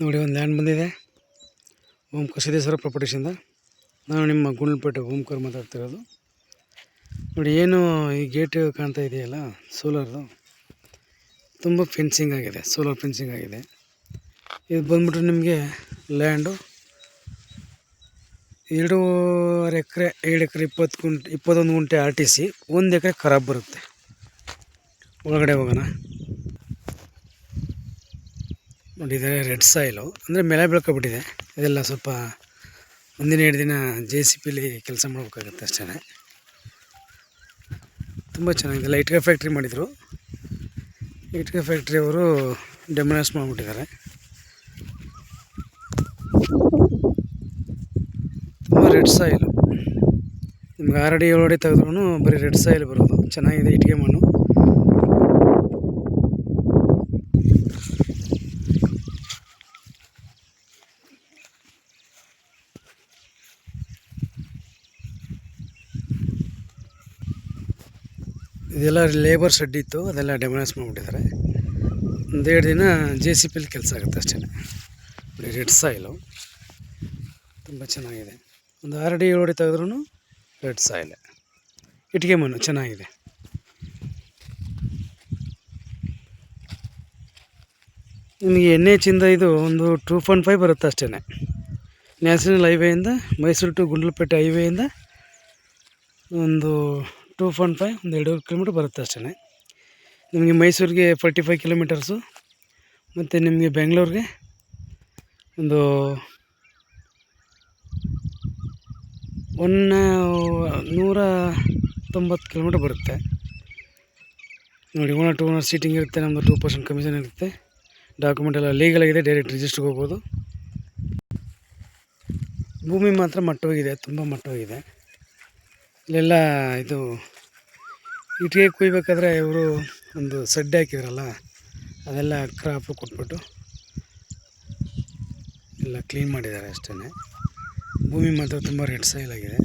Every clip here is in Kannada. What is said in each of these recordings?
ನೋಡಿ ಒಂದು ಲ್ಯಾಂಡ್ ಬಂದಿದೆ ಓಂಕಾರ ಸಿದ್ದೇಶ್ವರ ಪ್ರಾಪರ್ಟೀಸಿಂದ. ನಾನು ನಿಮ್ಮ ಗುಂಡ್ಲುಪೇಟೆ ಓಂಕಾರ ಮಾತಾಡ್ತಿರೋದು. ನೋಡಿ ಏನು ಈ ಗೇಟ್ ಕಾಣ್ತಾ ಇದೆಯಲ್ಲ ಸೋಲಾರ್ದು, ತುಂಬ ಫೆನ್ಸಿಂಗ್ ಆಗಿದೆ, ಸೋಲಾರ್ ಫೆನ್ಸಿಂಗ್ ಆಗಿದೆ. ಇದು ಬಂದ್ಬಿಟ್ರೆ ನಿಮಗೆ ಲ್ಯಾಂಡು 2.5 ಎಕರೆ 7 ಎಕರೆ 21 ಗುಂಟೆ RTC, 1 ಎಕರೆ ಖರಾಬ್ ಬರುತ್ತೆ. ಒಳಗಡೆ ಹೋಗೋಣ. ನೋಡಿ ಇದೆ ರೆಡ್ ಸಾಯಿಲು, ಅಂದರೆ ಮೇಲೆ ಬೆಳ್ಕೊಬಿಟ್ಟಿದೆ. ಇದೆಲ್ಲ ಸ್ವಲ್ಪ ಮುಂದಿನ 2 ದಿನ JCPಲಿ ಕೆಲಸ ಮಾಡಬೇಕಾಗುತ್ತೆ ಅಷ್ಟೇ. ತುಂಬ ಚೆನ್ನಾಗಿದೆ. ಇಟ್ಕೆ ಫ್ಯಾಕ್ಟ್ರಿ ಮಾಡಿದರು. ಇಟ್ಕೆ ಫ್ಯಾಕ್ಟ್ರಿ ಅವರು ಡೆಮೊಲಿಷ್ ಮಾಡಿಬಿಟ್ಟಿದ್ದಾರೆ. ತುಂಬ ರೆಡ್ ಸಾಯಿಲು, ನಿಮ್ಗೆ 6 ಅಡಿ 7 ಅಡಿ ತೆಗೆದ್ರೂ ಬರೀ ರೆಡ್ ಸಾಯಿಲ್ ಬರೋದು. ಚೆನ್ನಾಗಿದೆ ಇಟ್ಟಿಗೆ ಮಣ್ಣು. ಇದೆಲ್ಲ ಲೇಬರ್ ಶೆಡ್ ಇತ್ತು, ಅದೆಲ್ಲ ಡೆಮೊಲಿಷ್ ಮಾಡಿಬಿಟ್ಟಿದ್ದಾರೆ. 1-2 ದಿನ JCPಲಿ ಕೆಲಸ ಆಗುತ್ತೆ ಅಷ್ಟೇ. ರೆಡ್ ಸಾಯಿಲು ತುಂಬ ಚೆನ್ನಾಗಿದೆ. ಒಂದು 6 ಅಡಿ 7 ಅಡಿ ತೆಗೆದ್ರೂ ರೆಡ್ ಸಾಯಿಲ್, ಇಟ್ಟಿಗೆ ಮಣ್ಣು ಚೆನ್ನಾಗಿದೆ. ನಿಮಗೆ NH ಇಂದ ಇದು ಒಂದು 2.5 ಬರುತ್ತೆ ಅಷ್ಟೇ. ನ್ಯಾಷನಲ್ ಹೈವೇಯಿಂದ ಮೈಸೂರು ಟು ಗುಂಡ್ಲುಪೇಟೆ ಹೈವೇಯಿಂದ ಒಂದು 2.5 ಒಂದು 2 ಕಿಲೋಮೀಟ್ರ್ ಬರುತ್ತೆ ಅಷ್ಟೇ. ನಿಮಗೆ ಮೈಸೂರಿಗೆ 45 ಕಿಲೋಮೀಟರ್ಸು, ಮತ್ತು ನಿಮಗೆ ಬೆಂಗಳೂರಿಗೆ ಒಂದು 190 ಕಿಲೋಮೀಟ್ರ್ ಬರುತ್ತೆ. ನೋಡಿ, ಓನರ್ ಟು ಓನರ್ ಸೀಟಿಂಗ್ ಇರುತ್ತೆ. ನಮ್ಮದು 2% ಕಮಿಷನ್ ಇರುತ್ತೆ. ಡಾಕ್ಯುಮೆಂಟ್ ಎಲ್ಲ ಲೀಗಲ್ ಆಗಿದೆ, ಡೈರೆಕ್ಟ್ ರಿಜಿಸ್ಟ್ರಿಗೆ ಹೋಗ್ಬೋದು. ಭೂಮಿ ಮಾತ್ರ ಮಟ್ಟವಾಗಿದೆ, ತುಂಬ ಮಟ್ಟವಾಗಿದೆ. ಇಲ್ಲೆಲ್ಲ ಇದು ಇಟ್ಟಿಗೆ ಕುಯ್ಬೇಕಾದ್ರೆ ಇವರು ಒಂದು ಸಡ್ಡೆ ಹಾಕಿದ್ರಲ್ಲ, ಅದೆಲ್ಲ ಕ್ರಾಪು ಕೊಟ್ಬಿಟ್ಟು ಎಲ್ಲ ಕ್ಲೀನ್ ಮಾಡಿದ್ದಾರೆ ಅಷ್ಟೇ. ಭೂಮಿ ಮಾತ್ರ ತುಂಬ ರೆಡ್ ಸಾಯಿಲ್ ಆಗಿದೆ.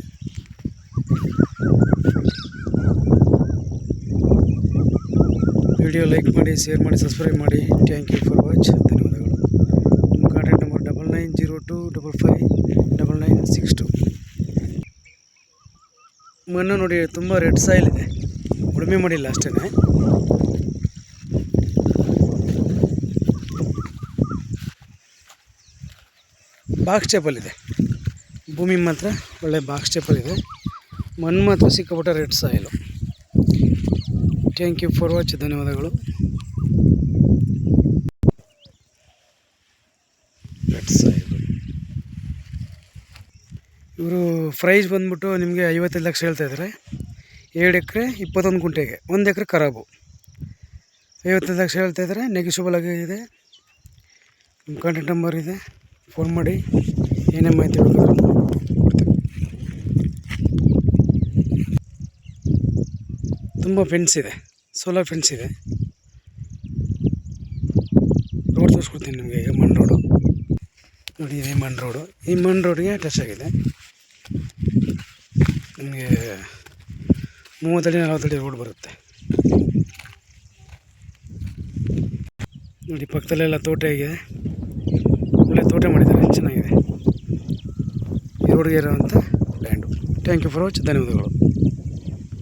ವಿಡಿಯೋ ಲೈಕ್ ಮಾಡಿ, ಶೇರ್ ಮಾಡಿ, ಸಬ್ಸ್ಕ್ರೈಬ್ ಮಾಡಿ. Thank you for watch. ಧನ್ಯವಾದಗಳು. ನಮ್ಮ ಕಾಂಟ್ಯಾಕ್ಟ್ ನಂಬರ್ 9902259962. ಮಣ್ಣು ನೋಡಿ ತುಂಬ ರೆಡ್ ಸಾಯಿಲ್ ಇದೆ, ಉಳುಮೆ ಮಾಡಿಲ್ಲ ಅಷ್ಟೇ. ಬಾಕ್ಸ್ ಟೇಪಲ್ಲಿದೆ. ಭೂಮಿ ಮಾತ್ರ ಒಳ್ಳೆ ಬಾಕ್ಸ್ ಟೇಪಲ್ಲಿದೆ. ಮಣ್ಣು ಮಾತ್ರ ಸಿಕ್ಕಾಪಟ್ಟೆ red soil. Thank you for watch. ಧನ್ಯವಾದಗಳು. ರೆಡ್ ಸಾಯಿಲು ಇವರು ಪ್ರೈಸ್ ಬಂದ್ಬಿಟ್ಟು ನಿಮಗೆ 55 ಲಕ್ಷ ಹೇಳ್ತಾಯಿದ್ದಾರೆ. 2 ಎಕರೆ 21 ಗುಂಟೆಗೆ, 1 ಎಕರೆ ಖರಾಬು. 55 ಲಕ್ಷ ಹೇಳ್ತಾಯಿದ್ದಾರೆ. ನೆಗೆಶಿಬಲ್ ಆಗಿದೆ. ನಿಮ್ಮ ಕಾಂಟ್ಯಾಕ್ಟ್ ನಂಬರ್ ಇದೆ, ಫೋನ್ ಮಾಡಿ. ಏನೇ ಮಾಹಿತಿ ಬೇಕಾದ್ರೂ ಕೊಡ್ತೀವಿ. ತುಂಬ ಫೆನ್ಸ್ ಇದೆ, ಸೋಲಾರ್ ಫೆನ್ಸ್ ಇದೆ. ರೋಡ್ ತೋರಿಸ್ಕೊಡ್ತೀನಿ ನಿಮಗೆ. ಈಗ ಮಣ್ಣು ರೋಡು ನೋಡಿ, ಇದೆ ಮಣ್ಣು ರೋಡು. ಈ ಮಣ್ಣು ರೋಡ್ಗೆ ಟಚ್ ಆಗಿದೆ. ನಿಮಗೆ 30 ಅಡಿ 40 ಅಡಿ ರೋಡ್ ಬರುತ್ತೆ. ನೋಡಿ, ಪಕ್ಕದಲ್ಲೆಲ್ಲ ತೋಟ ಆಗಿದೆ. ಒಳ್ಳೆ ತೋಟ ಮಾಡಿದ್ದಾರೆ, ಚೆನ್ನಾಗಿದೆ. ಈ ರೋಡ್ಗೆ ಇರೋವಂಥ land. Thank you for watch. ಧನ್ಯವಾದಗಳು.